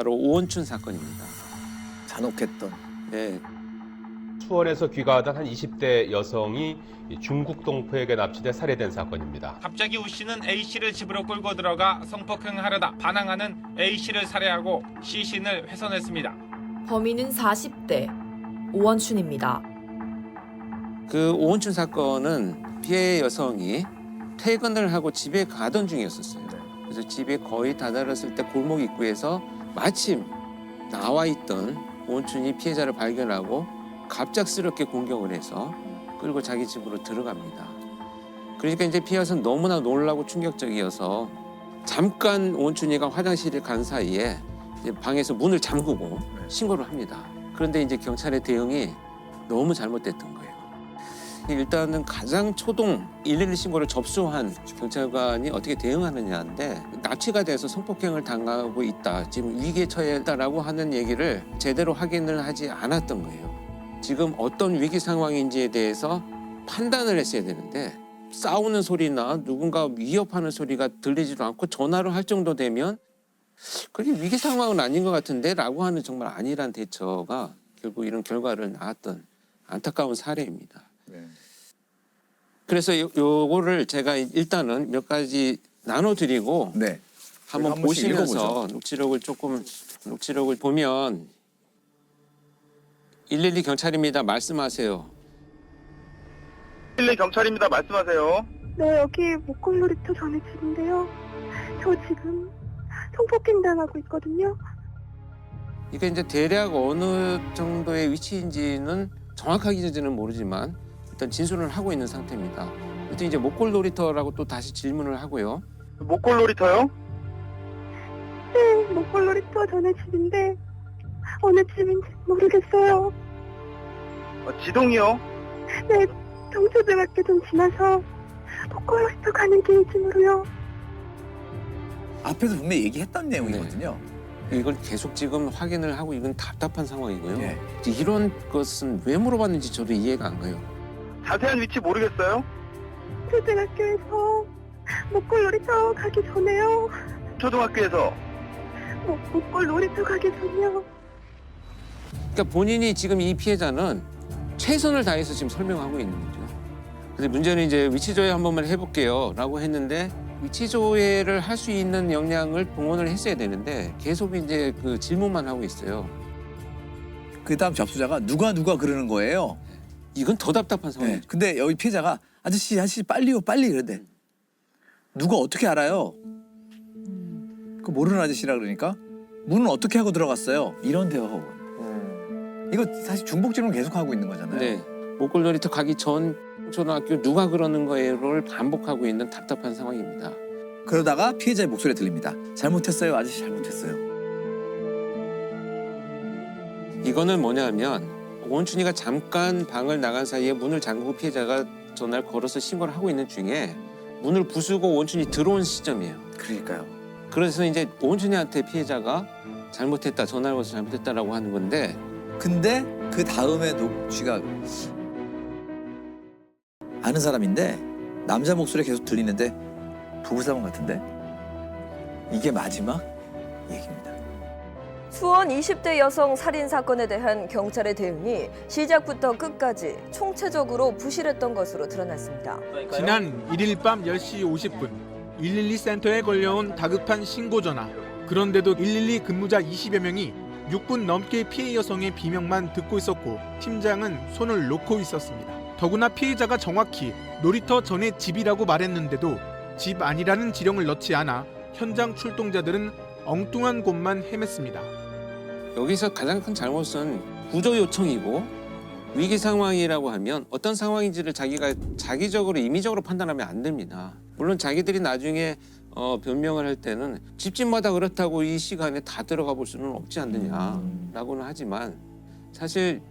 바로 오원춘 사건입니다. 잔혹했던. 네. 수원에서 귀가하던 한 20대 여성이 중국 동포에게 납치돼 살해된 사건입니다. 갑자기 우 씨는 A 씨를 집으로 끌고 들어가 성폭행하려다 반항하는 A 씨를 살해하고 C 씨를 훼손했습니다. 범인은 40대 오원춘입니다. 그 오원춘 사건은 피해 여성이 퇴근을 하고 집에 가던 중이었었어요. 그래서 집에 거의 다다랐을 때 골목 입구에서 마침 나와 있던 오원춘이 피해자를 발견하고 갑작스럽게 공격을 해서 끌고 자기 집으로 들어갑니다. 그러니까 이제 피해 여성은 너무나 놀라고 충격적이어서 잠깐 오원춘이가 화장실에 간 사이에 이제 방에서 문을 잠그고 신고를 합니다. 그런데 이제 경찰의 대응이 너무 잘못됐던 거예요. 일단은 가장 초동 112 신고를 접수한 경찰관이 어떻게 대응하느냐인데 납치가 돼서 성폭행을 당하고 있다. 지금 위기에 처해 있다라고 하는 얘기를 제대로 확인을 하지 않았던 거예요. 지금 어떤 위기 상황인지에 대해서 판단을 했어야 되는데 싸우는 소리나 누군가 위협하는 소리가 들리지도 않고 전화를 할 정도 되면 그게 위기 상황은 아닌 것 같은데 라고 하는 정말 안일한 대처가 결국 이런 결과를 낳았던 안타까운 사례입니다. 네. 그래서 요거를 제가 일단은 몇 가지 나눠드리고 네. 한번 한 번씩 보시면서 읽어보죠. 녹취록을 보면 112 경찰입니다. 말씀하세요. 112 경찰입니다. 말씀하세요. 네, 여기 목골놀이터 전에 집인데요. 저 지금 성폭행 당하고 있거든요. 이게 이제 대략 어느 정도의 위치인지는 정확하게는 모르지만 일단 진술을 하고 있는 상태입니다. 일단 이제 목골놀이터라고 또 다시 질문을 하고요. 목골놀이터요? 네, 목골놀이터 전에 집인데 어느 집인지 모르겠어요. 지동이요? 네, 동초등학교 좀 지나서 목골놀이터 가는 길쯤으로요. 앞에서 분명히 얘기했던 내용이거든요. 이걸 계속 지금 확인을 하고 이건 답답한 상황이고요. 예. 이런 것은 왜 물어봤는지 저도 이해가 안 가요. 자세한 위치 모르겠어요? 초등학교에서 목골놀이터 가기 전에요. 초등학교에서. 목골놀이터 가기 전이요. 그러니까 본인이 지금 이 피해자는 최선을 다해서 지금 설명하고 있는 거죠. 근데 문제는 이제 위치 조회 한 번만 해볼게요 라고 했는데 위치 조회를 할 수 있는 역량을 동원을 했어야 되는데 계속 이제 그 질문만 하고 있어요. 그 다음 접수자가 누가 그러는 거예요. 이건 더 답답한 네. 상황이죠. 근데 여기 피해자가 아저씨 빨리요 빨리 이러대. 누가 어떻게 알아요? 그 모르는 아저씨라 그러니까 문은 어떻게 하고 들어갔어요? 이런 대화가 오거든요. 이거 사실 중복 질문 계속 하고 있는 거잖아요. 네. 목골놀이터 가기 전 초등학교 누가 그러는 거예요를 반복하고 있는 답답한 상황입니다. 그러다가 피해자의 목소리가 들립니다. 잘못했어요 아저씨 잘못했어요. 이거는 뭐냐면 오원춘이가 잠깐 방을 나간 사이에 문을 잠그고 피해자가 전화를 걸어서 신고를 하고 있는 중에 문을 부수고 오원춘이 들어온 시점이에요. 그러니까요. 그래서 이제 오원춘이한테 피해자가 잘못했다, 전화를 걸어서 잘못했다라고 하는 건데 근데 그 다음에 녹취가 아는 사람인데 남자 목소리가 계속 들리는데 부부싸움 같은데 이게 마지막 얘기입니다. 수원 20대 여성 살인 사건에 대한 경찰의 대응이 시작부터 끝까지 총체적으로 부실했던 것으로 드러났습니다. 지난 1일 밤 10시 50분 112 센터에 걸려온 다급한 신고 전화. 그런데도 112 근무자 20여 명이 6분 넘게 피해 여성의 비명만 듣고 있었고 팀장은 손을 놓고 있었습니다. 더구나 피해자가 정확히 놀이터 전에 집이라고 말했는데도 집 아니라는 지령을 넣지 않아 현장 출동자들은 엉뚱한 곳만 헤맸습니다. 여기서 가장 큰 잘못은 구조 요청이고 위기 상황이라고 하면 어떤 상황인지를 자기가 자기적으로 임의적으로 판단하면 안 됩니다. 물론 자기들이 나중에 변명을 할 때는 집집마다 그렇다고 이 시간에 다 들어가 볼 수는 없지 않느냐라고는 하지만 사실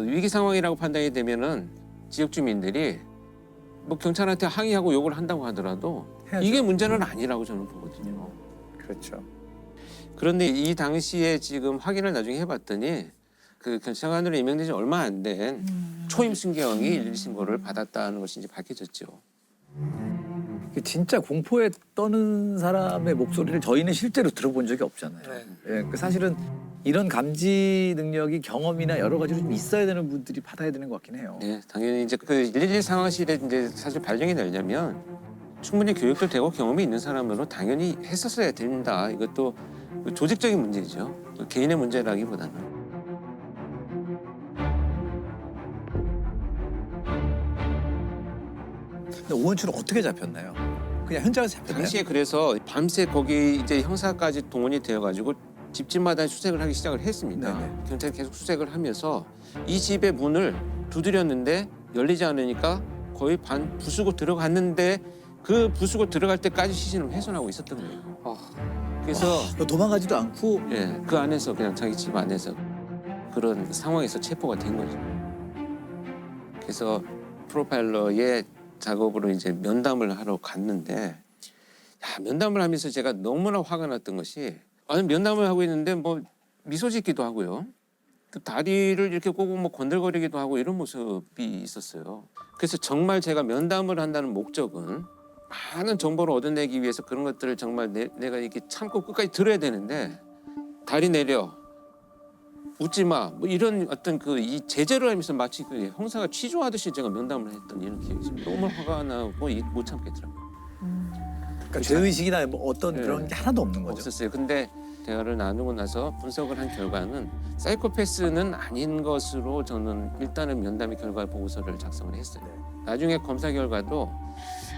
위기 상황이라고 판단이 되면은 지역 주민들이 뭐 경찰한테 항의하고 욕을 한다고 하더라도 해야죠. 이게 문제는 아니라고 저는 보거든요. 그렇죠. 그런데 이 당시에 지금 확인을 나중에 해봤더니 그 경찰관으로 임명된 지 얼마 안 된 초임 순경이 112 신고를 받았다는 것이 이제 밝혀졌죠. 진짜 공포에 떠는 사람의 목소리를 저희는 실제로 들어본 적이 없잖아요. 예, 그 사실은 이런 감지 능력이 경험이나 여러 가지로 좀 있어야 되는 분들이 받아야 되는 것 같긴 해요. 네, 당연히 이제 그 112 상황실에 이제 사실 발령이 되려면 충분히 교육도 되고 경험이 있는 사람으로 당연히 했었어야 된다. 이것도 조직적인 문제죠. 개인의 문제라기보다는. 근데 오원춘은 어떻게 잡혔나요? 그냥 현장에서 잡혔나요? 당시에 그래서 밤새 거기 이제 형사까지 동원이 되어가지고 집집마다 수색을 하기 시작을 했습니다. 네네. 경찰이 계속 수색을 하면서 이 집의 문을 두드렸는데 열리지 않으니까 거의 반 부수고 들어갔는데 그 부수고 들어갈 때까지 시신을 훼손하고 있었던 거예요. 그래서 도망가지도 않고 예, 그 안에서 그냥 자기 집 안에서 그런 상황에서 체포가 된 거죠. 그래서 프로파일러의 작업으로 이제 면담을 하러 갔는데 면담을 하면서 제가 너무나 화가 났던 것이 아니 면담을 하고 있는데 뭐 미소 짓기도 하고요. 그 다리를 이렇게 꼬고 뭐 건들거리기도 하고 이런 모습이 있었어요. 그래서 정말 제가 면담을 한다는 목적은 많은 정보를 얻어내기 위해서 그런 것들을 정말 내가 이렇게 참고 끝까지 들어야 되는데 다리 내려 웃지 마 뭐 이런 어떤 그 이 제재를 하면서 마치 그 형사가 취조하듯이 제가 면담을 했던 이런 기억이 있습니다. 너무 화가 나고 못 참겠더라고요. 그러니까 죄의식이나 뭐 어떤 네. 그런 게 하나도 없는 거죠. 없었어요. 근데 대화를 나누고 나서 분석을 한 결과는 사이코패스는 아닌 것으로 저는 일단은 면담의 결과 보고서를 작성을 했어요. 나중에 검사 결과도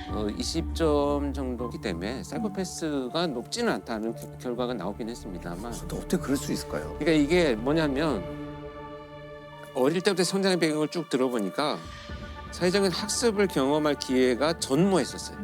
20점 정도기 때문에 사이코패스가 높지는 않다는 결과가 나오긴 했습니다만 또 어떻게 그럴 수 있을까요? 그러니까 이게 뭐냐면 어릴 때부터 성장의 배경을 쭉 들어보니까 사회적인 학습을 경험할 기회가 전무했었어요.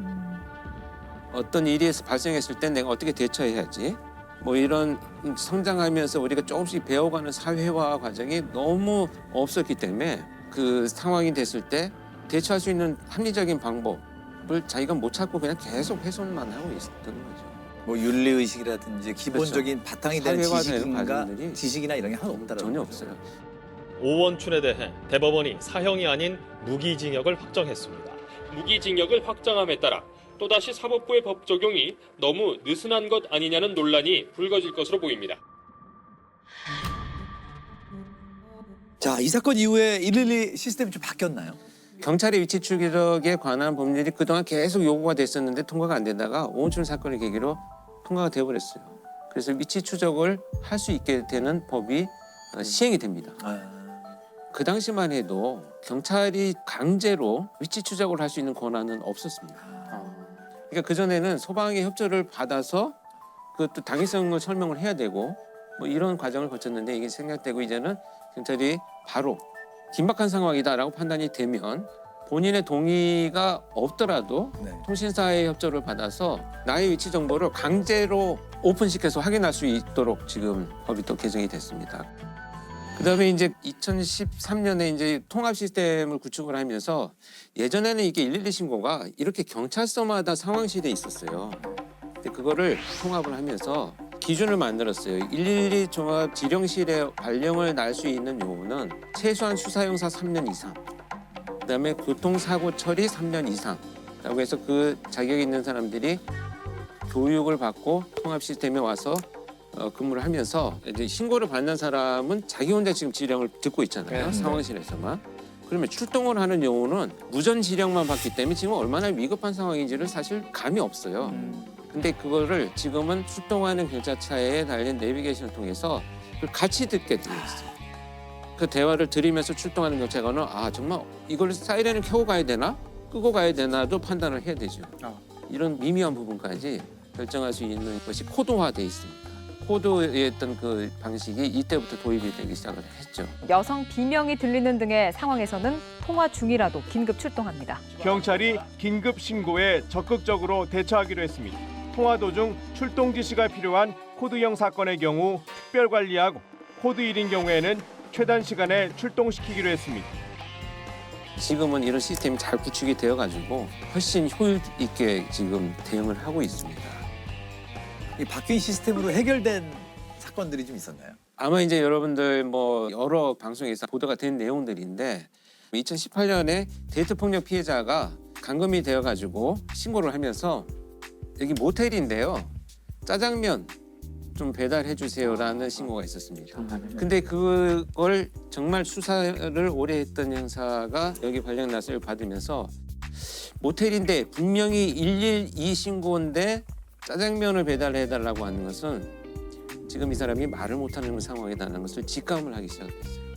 어떤 일이 발생했을 때 내가 어떻게 대처해야지 뭐 이런 성장하면서 우리가 조금씩 배워가는 사회화 과정이 너무 없었기 때문에 그 상황이 됐을 때 대처할 수 있는 합리적인 방법을 자기가 못 찾고 그냥 계속 훼손만 하고 있었던 거죠. 뭐 윤리 의식이라든지 기본적인 바탕이 되는 사회화되는 과정들이 지식이나 이런 게 하나도 없다라는 전혀 거죠. 없어요. 오원춘에 대해 대법원이 사형이 아닌 무기징역을 확정했습니다. 무기징역을 확정함에 따라 또다시 사법부의 법 적용이 너무 느슨한 것 아니냐는 논란이 불거질 것으로 보입니다. 자, 이 사건 이후에 112 시스템이 좀 바뀌었나요? 경찰의 위치 추적에 관한 법률이 그동안 계속 요구가 됐었는데 통과가 안 되다가 오원춘 사건을 계기로 통과가 되어버렸어요. 그래서 위치 추적을 할 수 있게 되는 법이 시행이 됩니다. 그 당시만 해도 경찰이 강제로 위치 추적을 할 수 있는 권한은 없었습니다. 그러니까 그전에는 소방의 협조를 받아서 그것도 당위성을 설명을 해야 되고 뭐 이런 과정을 거쳤는데 이게 생략되고 이제는 경찰이 바로 긴박한 상황이다라고 판단이 되면 본인의 동의가 없더라도 통신사의 협조를 받아서 나의 위치 정보를 강제로 오픈시켜서 확인할 수 있도록 지금 법이 또 개정이 됐습니다. 그다음에 이제 2013년에 이제 통합 시스템을 구축을 하면서 예전에는 이게 112 신고가 이렇게 경찰서마다 상황실에 있었어요. 근데 그거를 통합을 하면서 기준을 만들었어요. 112 종합 지령실에 발령을 날 수 있는 요구는 최소한 수사 형사 3년 이상, 그다음에 교통사고 처리 3년 이상라고 해서 그 자격이 있는 사람들이 교육을 받고 통합 시스템에 와서 근무를 하면서 이제 신고를 받는 사람은 자기 혼자 지금 지령을 듣고 있잖아요. 상황실에서만. 그러면 출동을 하는 경우는 무전 지령만 받기 때문에 지금 얼마나 위급한 상황인지를 사실 감이 없어요. 근데 그거를 지금은 출동하는 경찰차에 달린 내비게이션을 통해서 그걸 같이 듣게 되어 있어요. 그 대화를 들으면서 출동하는 경찰관은 아 정말 이걸 사이렌을 켜고 가야 되나 끄고 가야 되나도 판단을 해야 되죠. 이런 미미한 부분까지 결정할 수 있는 것이 코드화돼 있습니다. 코드의 어떤 그 방식이 이때부터 도입이 되기 시작을 했죠. 여성 비명이 들리는 등의 상황에서는 통화 중이라도 긴급 출동합니다. 경찰이 긴급 신고에 적극적으로 대처하기로 했습니다. 통화 도중 출동 지시가 필요한 코드형 사건의 경우 특별 관리하고 코드 1인 경우에는 최단 시간에 출동시키기로 했습니다. 지금은 이런 시스템이 잘 구축이 되어가지고 훨씬 효율 있게 지금 대응을 하고 있습니다. 이 바뀐 시스템으로 해결된 사건들이 좀 있었나요? 아마 이제 여러분들 뭐 여러 방송에서 보도가 된 내용들인데 2018년에 데이트 폭력 피해자가 감금이 되어가지고 신고를 하면서 여기 모텔인데요. 짜장면 좀 배달해 주세요라는 신고가 있었습니다. 근데 그걸 정말 수사를 오래 했던 형사가 여기 관련 나서를 받으면서 모텔인데 분명히 112 신고인데 짜장면을 배달해 달라고 하는 것은 지금 이 사람이 말을 못하는 상황이라는 것을 직감을 하기 시작했어요.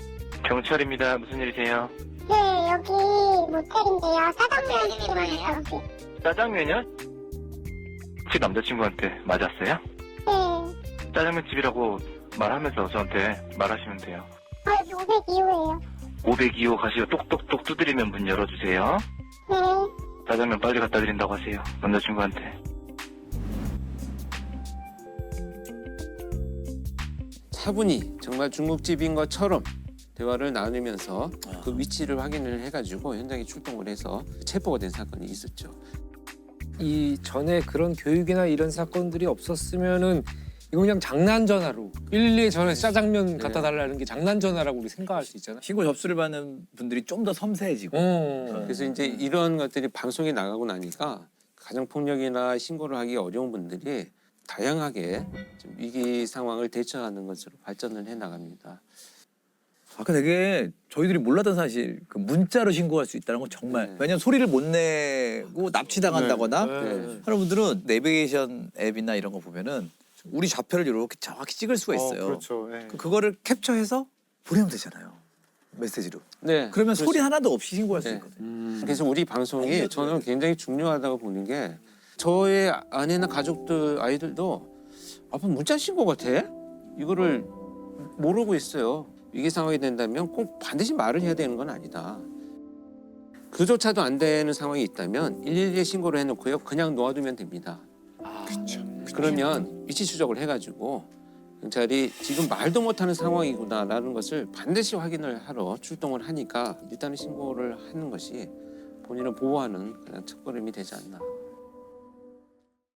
경찰입니다. 무슨 일이세요? 네, 여기 모텔인데요. 짜장면 집이에요. 짜장면이요? 혹시 남자친구한테 맞았어요? 네. 짜장면 집이라고 말하면서 저한테 말하시면 돼요. 502호예요. 502호 가시고 똑똑똑 두드리면 문 열어주세요. 네. 짜장면 빨리 갖다 드린다고 하세요. 남자친구한테. 차분히 정말 중국집인 것처럼 대화를 나누면서 그 위치를 확인을 해가지고 현장에 출동을 해서 체포가 된 사건이 있었죠. 이 전에 그런 교육이나 이런 사건들이 없었으면은 이거 그냥 장난 전화로 112에 전화해서 짜장면 갖다 달라는 게 장난 전화라고 우리 생각할 수 있잖아. 신고 접수를 받는 분들이 좀 더 섬세해지고. 그래서 이제 이런 것들이 방송에 나가고 나니까 가정폭력이나 신고를 하기 어려운 분들이 다양하게 좀 위기 상황을 대처하는 것으로 발전을 해 나갑니다. 아까 되게 저희들이 몰랐던 사실 그 문자로 신고할 수 있다는 건 정말 왜냐면 소리를 못 내고 납치당한다거나 하는 분들은 내비게이션 앱이나 이런 거 보면은 우리 좌표를 이렇게 정확히 찍을 수가 있어요. 그렇죠. 예. 그거를 캡처해서 보내면 되잖아요. 메시지로. 네. 그러면 그렇죠. 소리 하나도 없이 신고할 수 네. 있거든요. 그래서 우리 방송이 저는 굉장히 중요하다고 보는 게 저의 아내나 가족들 아이들도 아빠 문자 신고 같아? 이거를 모르고 있어요. 위기 상황이 된다면 꼭 반드시 말을 해야 되는 건 아니다. 그조차도 안 되는 상황이 있다면 112에 신고를 해놓고요. 그냥 놓아두면 됩니다. 그렇죠. 그러면 위치 추적을 해가지고 경찰이 지금 말도 못하는 상황이구나라는 것을 반드시 확인을 하러 출동을 하니까 일단은 신고를 하는 것이 본인을 보호하는 그냥 첫걸음이 되지 않나.